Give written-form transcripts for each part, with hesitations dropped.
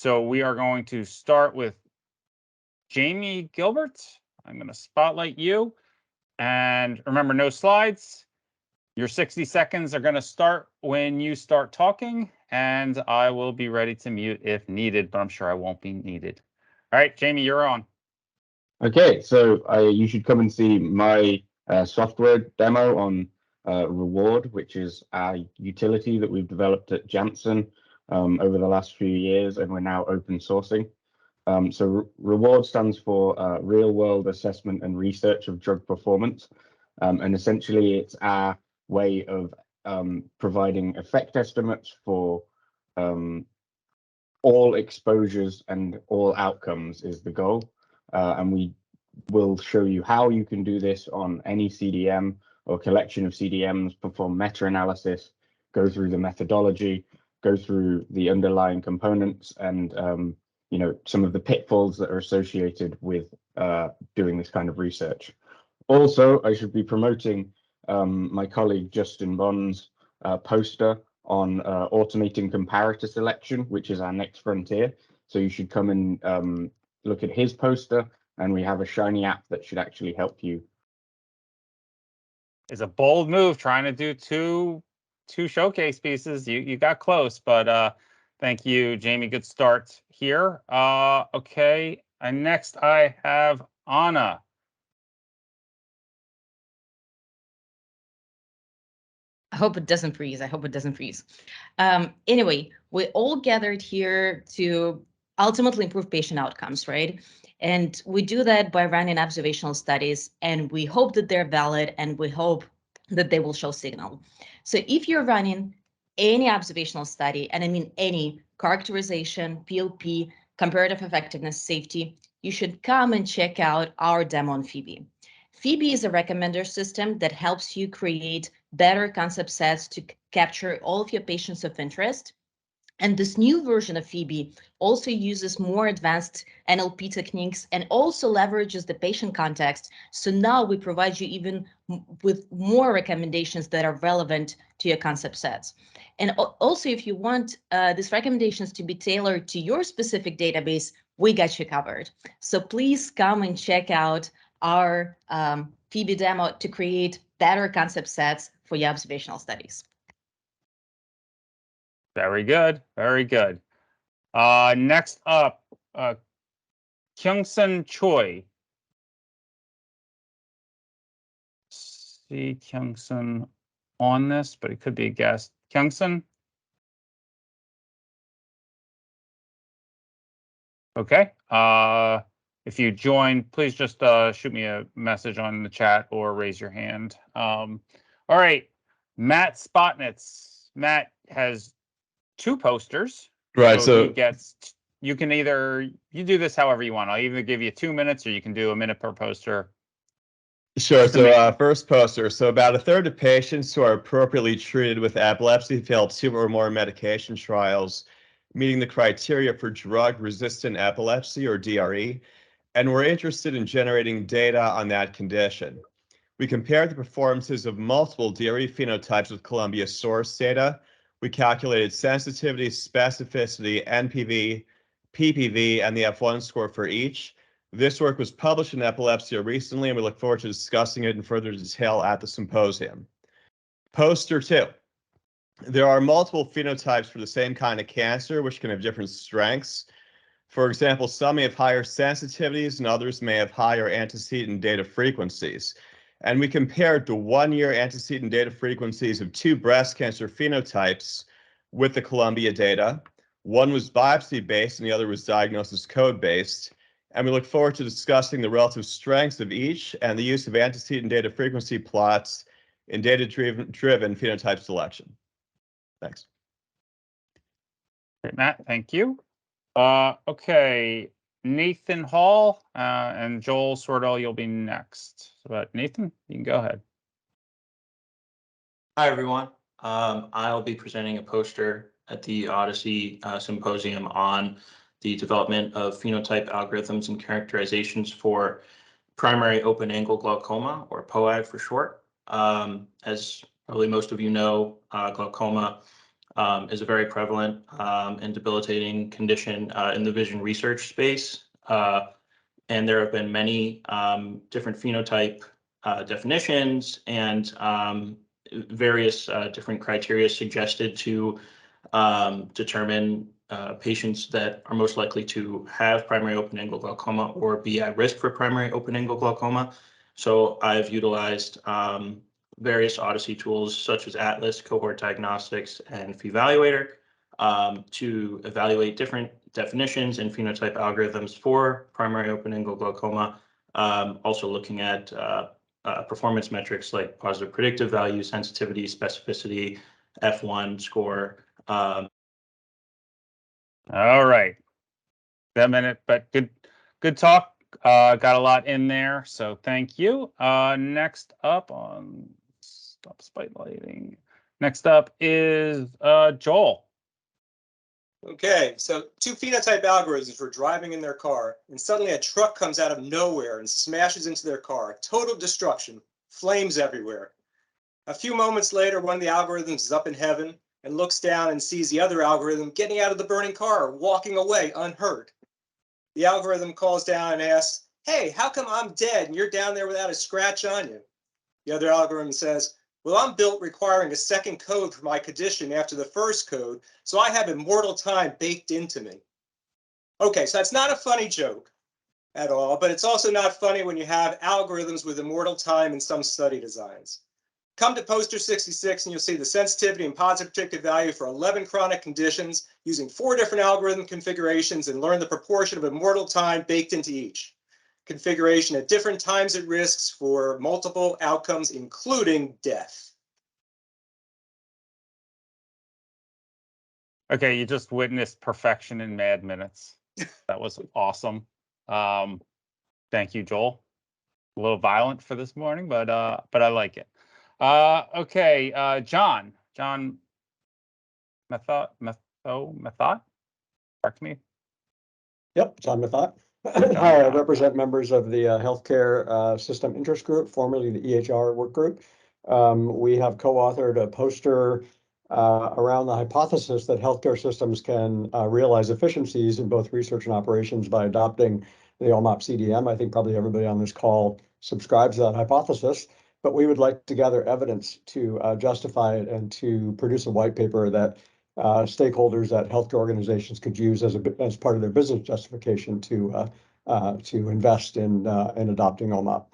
So we are going to start with Jamie Gilbert. I'm going to spotlight you. And remember, no slides. Your 60 seconds are going to start when you start talking, and I will be ready to mute if needed, but I'm sure I won't be needed. All right, Jamie, you're on. Okay, so you should come and see my software demo on Reward, which is our utility that we've developed at Janssen over the last few years, and we're now open sourcing. So Reward stands for Real World Assessment and Research of Drug Performance, and essentially it's our way of providing effect estimates for all exposures and all outcomes is the goal. And we will show you how you can do this on any CDM or collection of CDMs, perform meta-analysis, go through the methodology, go through the underlying components, and you know, some of the pitfalls that are associated with doing this kind of research. Also, I should be promoting my colleague Justin Bond's poster on automating comparator selection, which is our next frontier. So you should come and look at his poster, and we have a shiny app that should actually help you. It's a bold move trying to do two showcase pieces. You got close, but thank you, Jamie. Good start here. Okay, and next I have Anna. I hope it doesn't freeze. I hope it doesn't freeze. Anyway, we all gathered here to ultimately improve patient outcomes, right? And we do that by running observational studies, and we hope that they're valid, and we hope that they will show signal. So if you're running any observational study, and I mean any characterization, POP, comparative effectiveness, safety, you should come and check out our demo on Phoebe. Phoebe is a recommender system that helps you create better concept sets to capture all of your patients of interest. And this new version of Phoebe also uses more advanced NLP techniques and also leverages the patient context. So now we provide you even with more recommendations that are relevant to your concept sets. And also, if you want these recommendations to be tailored to your specific database, we got you covered. So please come and check out our Phoebe demo to create better concept sets for your observational studies. Very good, very good. Next up, Kyungsun Choi. See Kyungsun on this, but it could be a guest. Kyungsun? Okay. If you join, please just shoot me a message on the chat or raise your hand. All right, Matt Spotnitz. Matt has two posters. Right. So he gets, you can either, you do this however you want. I'll either give you 2 minutes or you can do a minute per poster. Sure. So first poster. So about a third of patients who are appropriately treated with epilepsy failed 2 or more medication trials, meeting the criteria for drug-resistant epilepsy, or DRE, and we're interested in generating data on that condition. We compared the performances of multiple DRE phenotypes with Columbia source data. We calculated sensitivity, specificity, NPV, PPV, and the F1 score for each. This work was published in Epilepsia recently, and we look forward to discussing it in further detail at the symposium. Poster 2. There are multiple phenotypes for the same kind of cancer, which can have different strengths. For example, some may have higher sensitivities and others may have higher antecedent data frequencies. And we compared the 1-year antecedent data frequencies of 2 breast cancer phenotypes with the Columbia data. One was biopsy-based and the other was diagnosis code-based. And we look forward to discussing the relative strengths of each and the use of antecedent data frequency plots in data-driven phenotype selection. Thanks. Great, Matt, thank you. Okay, Nathan Hall and Joel Swordell, you'll be next. But Nathan, you can go ahead. Hi, everyone. I'll be presenting a poster at the OHDSI Symposium on the development of phenotype algorithms and characterizations for primary open-angle glaucoma, or POAG for short. As probably most of you know, glaucoma is a very prevalent and debilitating condition in the vision research space. And there have been many different phenotype definitions and various different criteria suggested to determine patients that are most likely to have primary open-angle glaucoma or be at risk for primary open-angle glaucoma. So I've utilized various OHDSI tools such as Atlas, Cohort Diagnostics, and Phevaluator to evaluate different definitions and phenotype algorithms for primary open-angle glaucoma. Also looking at performance metrics like positive predictive value, sensitivity, specificity, F1 score. All right. That minute, but good talk. Got a lot in there, so thank you. Next up on stop spotlighting. Next up is Joel. Okay, so two phenotype algorithms were driving in their car, and suddenly a truck comes out of nowhere and smashes into their car. Total destruction, flames everywhere. A few moments later, one of the algorithms is up in heaven and looks down and sees the other algorithm getting out of the burning car, walking away unhurt. The algorithm calls down and asks, "Hey, how come I'm dead and you're down there without a scratch on you?" The other algorithm says, "Well, I'm built requiring a second code for my condition after the first code, so I have immortal time baked into me." Okay, so that's not a funny joke at all, but it's also not funny when you have algorithms with immortal time in some study designs. Come to poster 66 and you'll see the sensitivity and positive predictive value for 11 chronic conditions using 4 different algorithm configurations, and learn the proportion of immortal time baked into each configuration at different times at risks for multiple outcomes, including death. Okay, you just witnessed perfection in Mad Minutes. That was awesome. Thank you, Joel. A little violent for this morning, but I like it. Okay, John Method. Correct me. Yep, John Method. Hi, I represent members of the Healthcare System Interest Group, formerly the EHR work group. We have co-authored a poster around the hypothesis that healthcare systems can realize efficiencies in both research and operations by adopting the OMOP CDM. I think probably everybody on this call subscribes to that hypothesis, but we would like to gather evidence to justify it and to produce a white paper that stakeholders at healthcare organizations could use as part of their business justification to invest in adopting OMOP.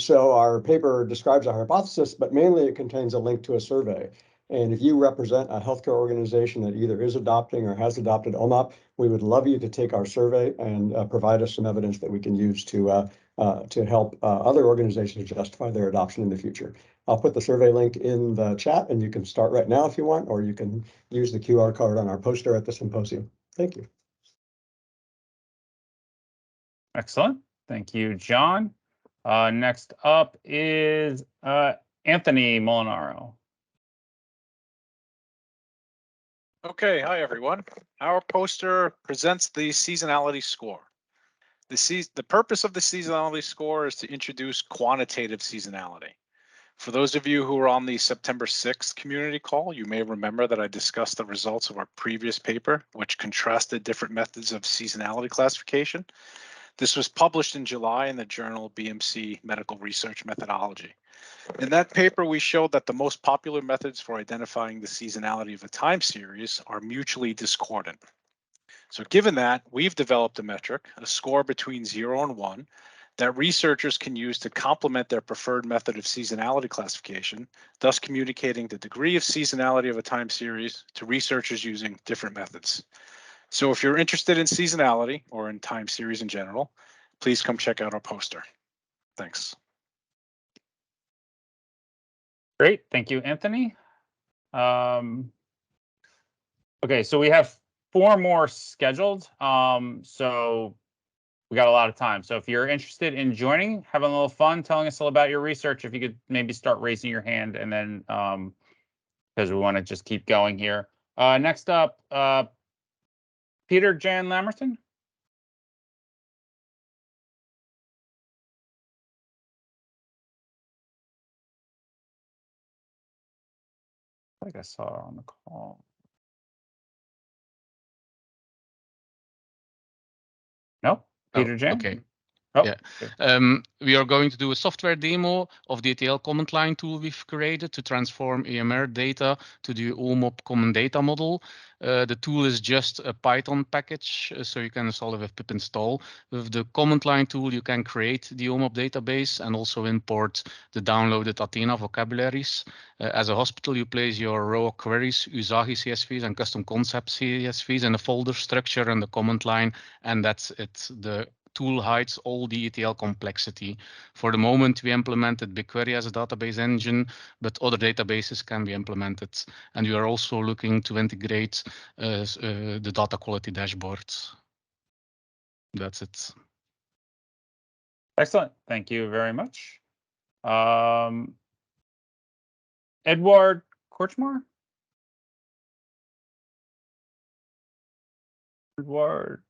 So our paper describes our hypothesis, but mainly it contains a link to a survey. And if you represent a healthcare organization that either is adopting or has adopted OMOP, we would love you to take our survey and provide us some evidence that we can use to help other organizations justify their adoption in the future. I'll put the survey link in the chat, and you can start right now if you want, or you can use the QR code on our poster at the symposium. Thank you. Excellent. Thank you, John. Next up is Anthony Molinaro. Okay, hi everyone. Our poster presents the seasonality score. The purpose of the seasonality score is to introduce quantitative seasonality. For those of you who were on the September 6th community call, you may remember that I discussed the results of our previous paper, which contrasted different methods of seasonality classification. This was published in July in the journal BMC Medical Research Methodology. In that paper, we showed that the most popular methods for identifying the seasonality of a time series are mutually discordant. So given that, we've developed a metric, a score between 0 and 1, that researchers can use to complement their preferred method of seasonality classification, thus communicating the degree of seasonality of a time series to researchers using different methods. So if you're interested in seasonality or in time series in general, please come check out our poster. Thanks. Great. Thank you, Anthony. Okay, so we have 4 more scheduled. So we got a lot of time. So if you're interested in joining, having a little fun, telling us all about your research, if you could maybe start raising your hand, and then because we want to just keep going here. Next up, Jan Lammerson. I think I saw her on the call. No, Oh, Peter Jan? okay. Oh, Yeah. okay. We are going to do a software demo of the ETL command line tool we've created to transform EMR data to the OMOP common data model. The tool is just a Python package, so you can install it with pip install. With the command line tool, you can create the OMOP database and also import the downloaded Athena vocabularies. As a hospital, you place your raw queries, Usagi CSVs and custom concept CSVs in a folder structure in the command line, and that's it. The tool hides all the ETL complexity. For the moment, we implemented BigQuery as a database engine, but other databases can be implemented. And we are also looking to integrate the data quality dashboards. That's it. Excellent. Thank you very much. Edward Korchmar? Edward.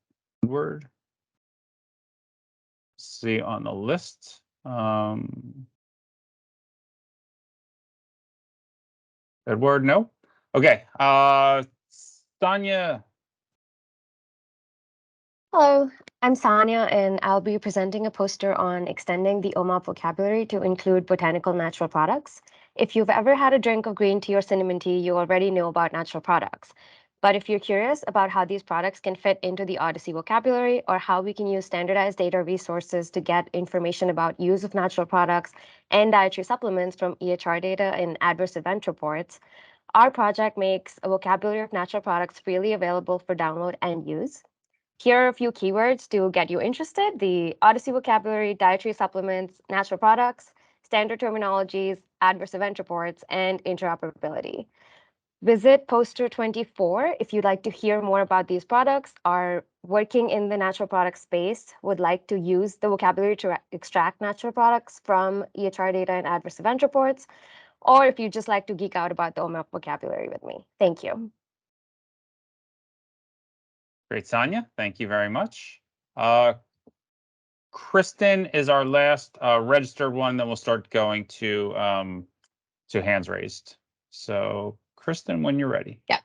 See on the list. Edward, no. Okay. Sonia. Hello, I'm Sonia, and I'll be presenting a poster on extending the OMOP vocabulary to include botanical natural products. If you've ever had a drink of green tea or cinnamon tea, you already know about natural products. But if you're curious about how these products can fit into the OHDSI vocabulary or how we can use standardized data resources to get information about use of natural products and dietary supplements from EHR data and adverse event reports, our project makes a vocabulary of natural products freely available for download and use. Here are a few keywords to get you interested: the OHDSI vocabulary, dietary supplements, natural products, standard terminologies, adverse event reports, and interoperability. Visit poster 24 if you'd like to hear more about these products, are working in the natural product space, would like to use the vocabulary to extract natural products from EHR data and adverse event reports, or if you just like to geek out about the OMOP vocabulary with me. Thank you. Great, Sonia. Thank you very much. Kristen is our last registered one. Then we'll start going to hands raised. So, Kristen, when you're ready. Yep.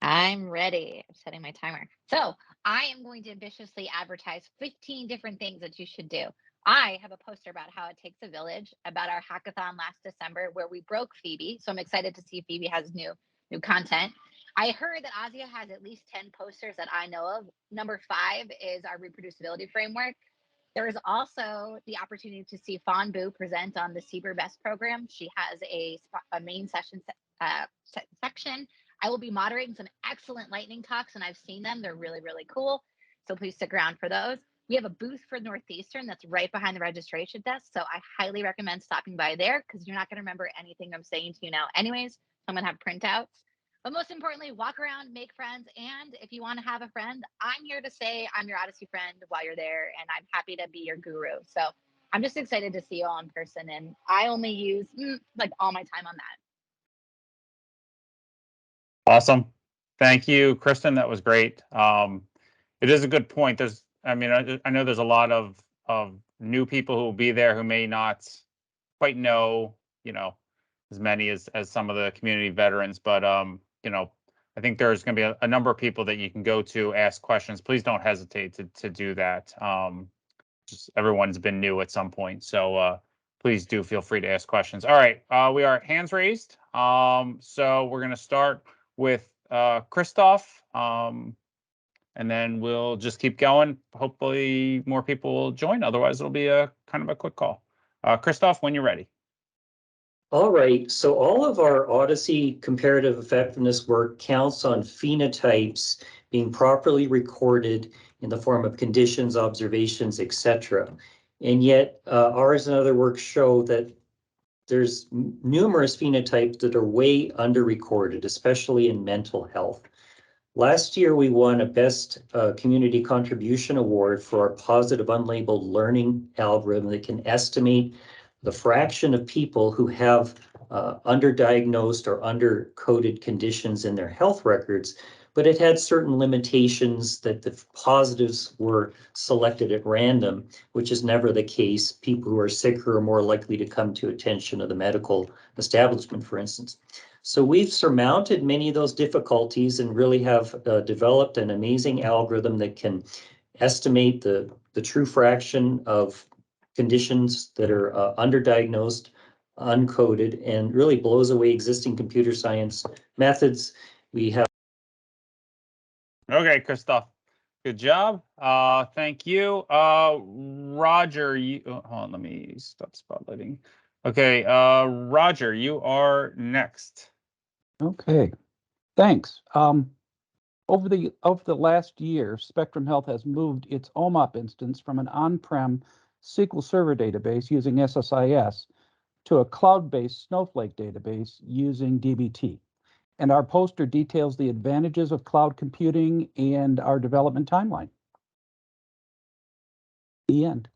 I'm ready. I'm setting my timer. So I am going to ambitiously advertise 15 different things that you should do. I have a poster about how it takes a village, about our hackathon last December where we broke Phoebe. So I'm excited to see Phoebe has new content. I heard that Azia has at least 10 posters that I know of. Number 5 is our reproducibility framework. There is also the opportunity to see Fawn Boo present on the CBER Best program. She has a main session section. I will be moderating some excellent lightning talks, and I've seen them. They're really, really cool. So please stick around for those. We have a booth for Northeastern that's right behind the registration desk. So I highly recommend stopping by there because you're not going to remember anything I'm saying to you now anyways. So I'm going to have printouts. But most importantly, walk around, make friends. And if you want to have a friend, I'm here to say I'm your OHDSI friend while you're there. And I'm happy to be your guru. So I'm just excited to see you all in person. And I only use like all my time on that. Awesome. Thank you, Kristen. That was great. It is a good point. I know there's a lot of new people who will be there who may not quite know, as many as some of the community veterans, but I think there's going to be a number of people that you can go to ask questions. Please don't hesitate to do that. Just everyone's been new at some point, so please do feel free to ask questions. All right, we are at hands raised. So we're going to start with Christoph, and then we'll just keep going. Hopefully more people will join. Otherwise, it'll be a kind of a quick call. Christoph, when you're ready. All right, so all of our OHDSI comparative effectiveness work counts on phenotypes being properly recorded in the form of conditions, observations, etc. And yet ours and other work show that there's numerous phenotypes that are way under-recorded, especially in mental health. Last year, we won a Best Community Contribution Award for our positive unlabeled learning algorithm that can estimate the fraction of people who have underdiagnosed or undercoded conditions in their health records, but it had certain limitations that the positives were selected at random, which is never the case. People who are sicker are more likely to come to attention of the medical establishment, for instance. So we've surmounted many of those difficulties and really have developed an amazing algorithm that can estimate the true fraction of conditions that are underdiagnosed, uncoded, and really blows away existing computer science methods. We have. Okay, Christoph, good job. Thank you. Roger, you hold on, let me stop spotlighting. Okay, Roger, you are next. Okay, thanks. Over the last year, Spectrum Health has moved its OMOP instance from an on-prem SQL Server database using SSIS to a cloud-based Snowflake database using dbt. And our poster details the advantages of cloud computing and our development timeline. The end.